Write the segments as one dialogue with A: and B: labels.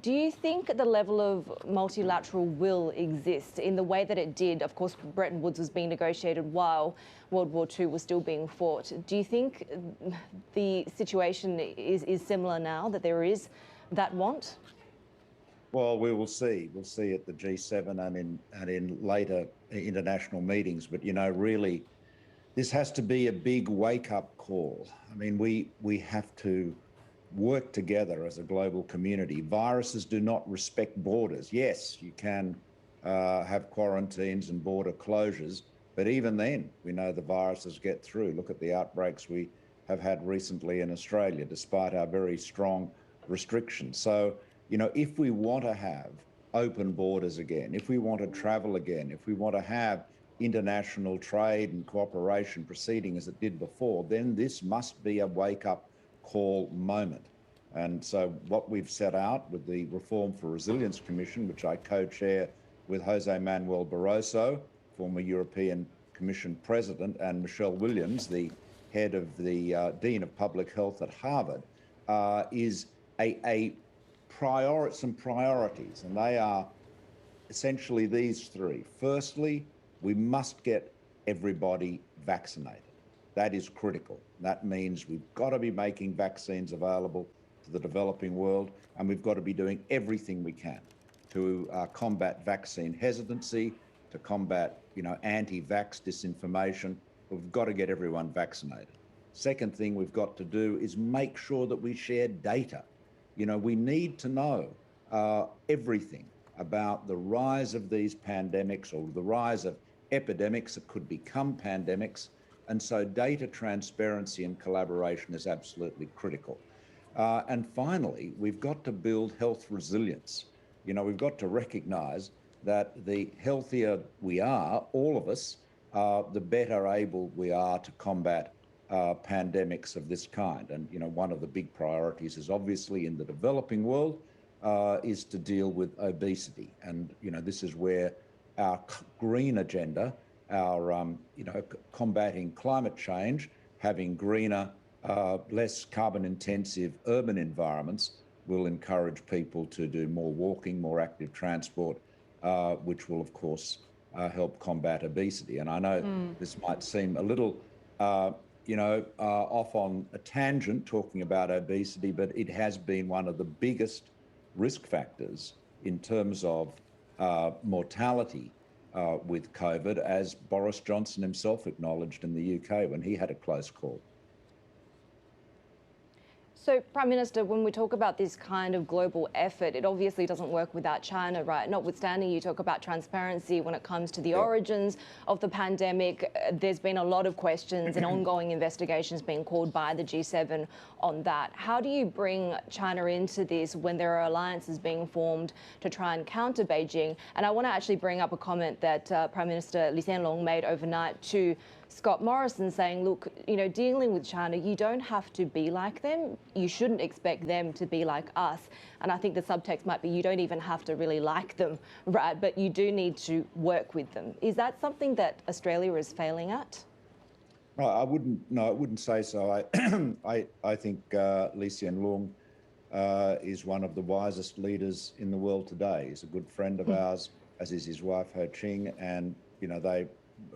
A: Do you think the level of multilateral will exist in the way that it did? Of course, Bretton Woods was being negotiated while World War II was still being fought. Do you think the situation is similar now, that there is that want?
B: Well, we will see. We'll see at the G7 and in later international meetings. But, really, this has to be a big wake-up call. I mean, we have to work together as a global community. Viruses do not respect borders. Yes, you can have quarantines and border closures, but even then, we know the viruses get through. Look at the outbreaks we have had recently in Australia, despite our very strong restrictions. So, if we want to have open borders again, if we want to travel again, if we want to have international trade and cooperation proceeding as it did before, then this must be a wake-up call moment. And so what we've set out with the Reform for Resilience Commission, which I co-chair with Jose Manuel Barroso, former European Commission President, and Michelle Williams, the head of the Dean of Public Health at Harvard, is some priorities, and they are essentially these three. Firstly, we must get everybody vaccinated. That is critical. That means we've got to be making vaccines available to the developing world, and we've got to be doing everything we can to combat vaccine hesitancy, to combat, anti-vax disinformation. We've got to get everyone vaccinated. Second thing we've got to do is make sure that we share data. We need to know everything about the rise of these pandemics or the rise of epidemics that could become pandemics. And so data transparency and collaboration is absolutely critical. And finally, we've got to build health resilience. We've got to recognise that the healthier we are, all of us, the better able we are to combat pandemics of this kind. And, one of the big priorities is obviously in the developing world is to deal with obesity. And, this is where our green agenda, our, combating climate change, having greener, less carbon intensive urban environments will encourage people to do more walking, more active transport, which will, of course, help combat obesity. And I know this might seem a little, off on a tangent talking about obesity, but it has been one of the biggest risk factors in terms of mortality with COVID, as Boris Johnson himself acknowledged in the UK when he had a close call.
A: So, Prime Minister, when we talk about this kind of global effort, it obviously doesn't work without China, right? Notwithstanding, you talk about transparency when it comes to the origins of the pandemic. There's been a lot of questions and ongoing investigations being called by the G7 on that. How do you bring China into this when there are alliances being formed to try and counter Beijing? And I want to actually bring up a comment that Prime Minister Lee Hsien Loong made overnight to Scott Morrison, saying, look, dealing with China, you don't have to be like them. You shouldn't expect them to be like us. And I think the subtext might be you don't even have to really like them, right? But you do need to work with them. Is that something that Australia is failing at?
B: No, I wouldn't say so. I think Lee Hsien Loong is one of the wisest leaders in the world today. He's a good friend of ours, as is his wife, Ho Ching, and, they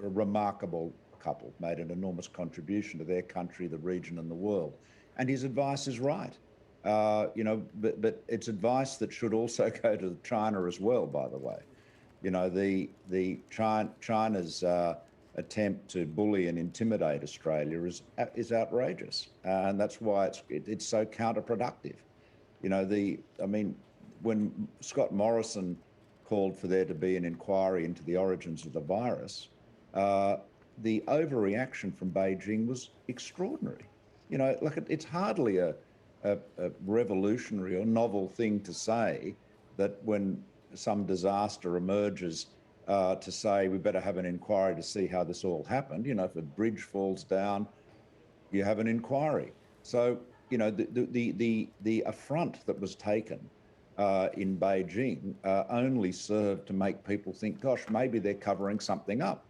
B: are a remarkable couple, made an enormous contribution to their country, the region and the world. And his advice is right. But it's advice that should also go to China as well, by the way. China's attempt to bully and intimidate Australia is outrageous. And that's why it's so counterproductive. When Scott Morrison called for there to be an inquiry into the origins of the virus, the overreaction from Beijing was extraordinary. It's hardly a revolutionary or novel thing to say that when some disaster emerges to say we better have an inquiry to see how this all happened. If a bridge falls down, you have an inquiry. So, the affront that was taken in Beijing only served to make people think, gosh, maybe they're covering something up.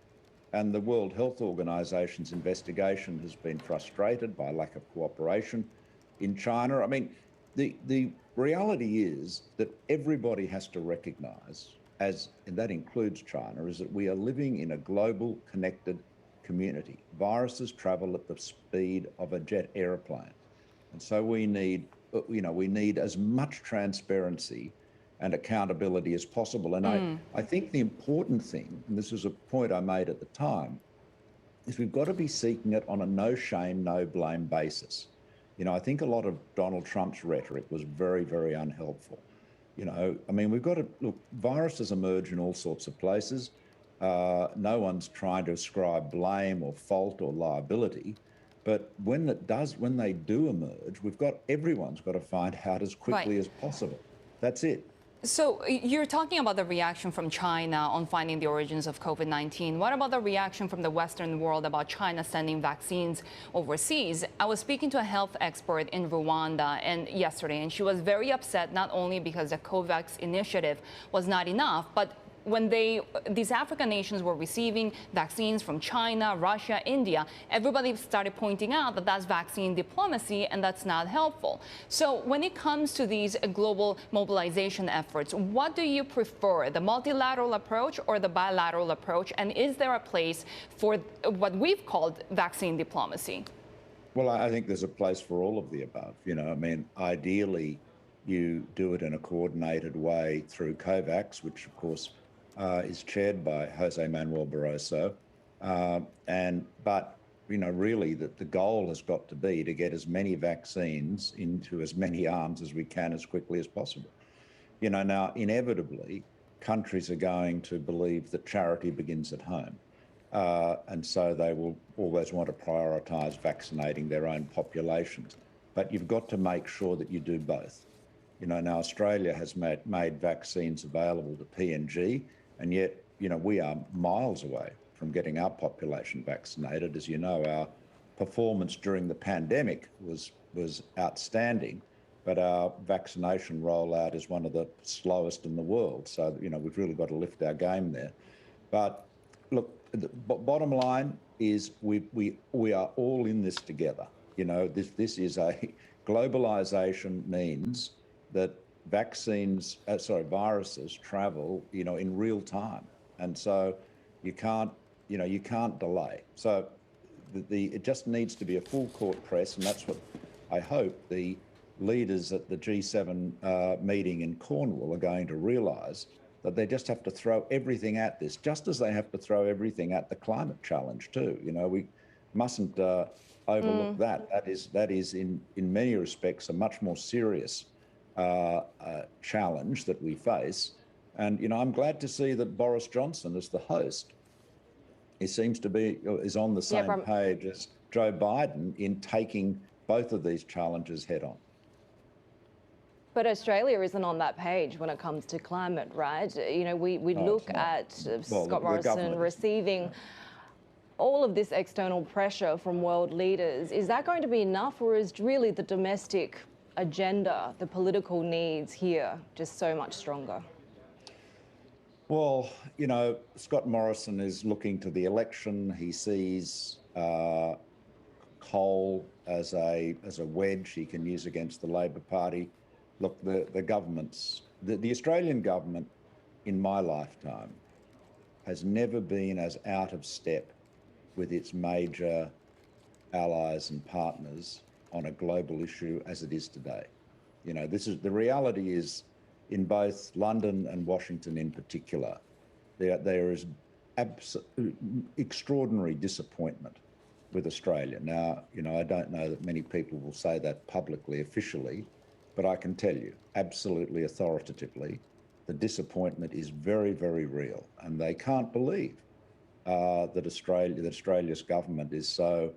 B: And the World Health Organization's investigation has been frustrated by lack of cooperation in China. I mean, the reality is that everybody has to recognise, and that includes China, is that we are living in a global connected community. Viruses travel at the speed of a jet aeroplane. And so we need as much transparency and accountability as possible. And I think the important thing, and this was a point I made at the time, is we've got to be seeking it on a no shame, no blame basis. I think a lot of Donald Trump's rhetoric was very, very unhelpful. We've got to look, viruses emerge in all sorts of places. No one's trying to ascribe blame or fault or liability. But when they do emerge, everyone's got to find out as quickly as possible. That's it.
C: So you're talking about the reaction from China on finding the origins of COVID-19. What about the reaction from the Western world about China sending vaccines overseas? I was speaking to a health expert in Rwanda yesterday, and she was very upset, not only because the COVAX initiative was not enough, but when these African nations were receiving vaccines from China, Russia, India, everybody started pointing out that that's vaccine diplomacy and that's not helpful. So when it comes to these global mobilization efforts, what do you prefer, the multilateral approach or the bilateral approach? And is there a place for what we've called vaccine diplomacy?
B: Well, I think there's a place for all of the above. Ideally, you do it in a coordinated way through COVAX, which of course is chaired by Jose Manuel Barroso. But really the goal has got to be to get as many vaccines into as many arms as we can as quickly as possible. Now, inevitably, countries are going to believe that charity begins at home. And so they will always want to prioritise vaccinating their own populations. But you've got to make sure that you do both. Now Australia has made vaccines available to PNG, and yet, we are miles away from getting our population vaccinated. As you know, our performance during the pandemic was outstanding, but our vaccination rollout is one of the slowest in the world. So, we've really got to lift our game there. But look, the bottom line is we are all in this together. This is globalization means that viruses travel, in real time. And so you can't delay. So it just needs to be a full court press. And that's what I hope the leaders at the G7 meeting in Cornwall are going to realise, that they just have to throw everything at this, just as they have to throw everything at the climate challenge too. We mustn't overlook that. That is in many respects a much more serious challenge that we face. And, I'm glad to see that Boris Johnson, as the host, is on the same page as Joe Biden in taking both of these challenges head on.
A: But Australia isn't on that page when it comes to climate, right? We look at Scott Morrison receiving all of this external pressure from world leaders. Is that going to be enough, or is really the domestic agenda, the political needs here, just so much stronger?
B: Well, Scott Morrison is looking to the election. He sees coal as a wedge he can use against the Labor Party. Look, the Australian government in my lifetime has never been as out of step with its major allies and partners on a global issue as it is today. The reality is, in both London and Washington in particular, there is extraordinary disappointment with Australia. Now, I don't know that many people will say that publicly, officially, but I can tell you, absolutely authoritatively, the disappointment is very, very real, and they can't believe that Australia's government is so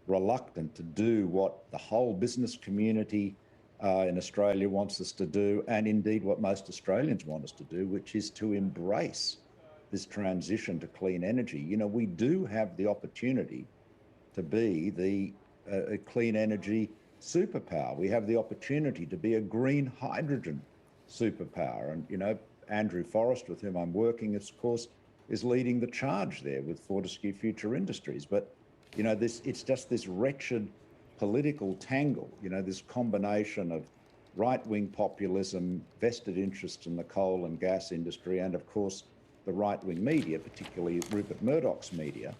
B: reluctant to do what the whole business community in Australia wants us to do, and indeed what most Australians want us to do, which is to embrace this transition to clean energy. We do have the opportunity to be the clean energy superpower. We have the opportunity to be a green hydrogen superpower. And, Andrew Forrest, with whom I'm working, of course, is leading the charge there with Fortescue Future Industries. But, it's just this wretched political tangle, this combination of right-wing populism, vested interest in the coal and gas industry, and of course the right-wing media, particularly Rupert Murdoch's media,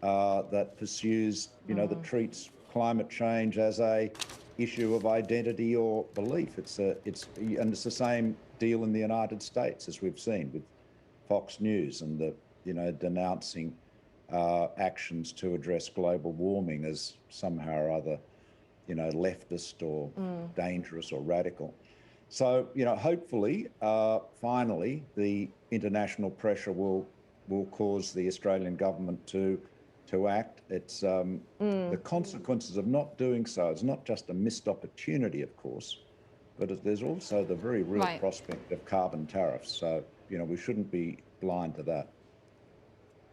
B: that pursues, that treats climate change as a issue of identity or belief. And it's the same deal in the United States, as we've seen with Fox News and the, denouncing actions to address global warming as somehow or other, leftist or dangerous or radical. So, hopefully, finally, the international pressure will cause the Australian government to act. It's the consequences of not doing so. It's not just a missed opportunity, of course, but there's also the very real prospect of carbon tariffs. So, we shouldn't be blind to that.